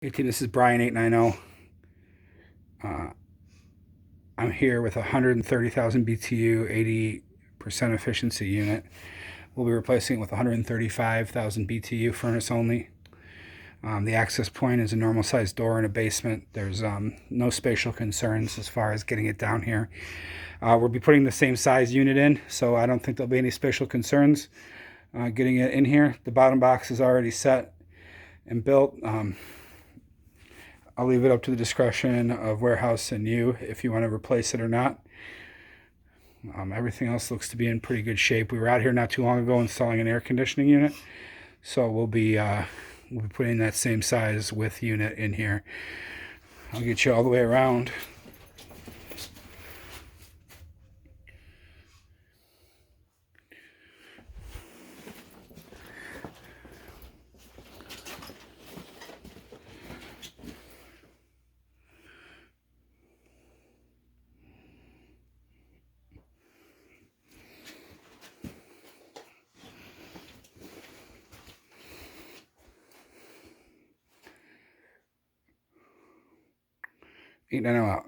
This is Brian 890. I'm here with a 130,000 BTU, 80% efficiency unit. We'll be replacing it with 135,000 BTU furnace only. The access point is a normal sized door in a basement. There's no spatial concerns as far as getting it down here. We'll be putting the same size unit in, so I don't think there'll be any spatial concerns getting it in here. The bottom box is already set and built. I'll leave it up to the discretion of warehouse and you if you want to replace it or not. Everything else looks to be in pretty good shape. We were out here not too long ago installing an air conditioning unit, so we'll be putting that same size width unit in here. I'll get you all the way around. Eating out.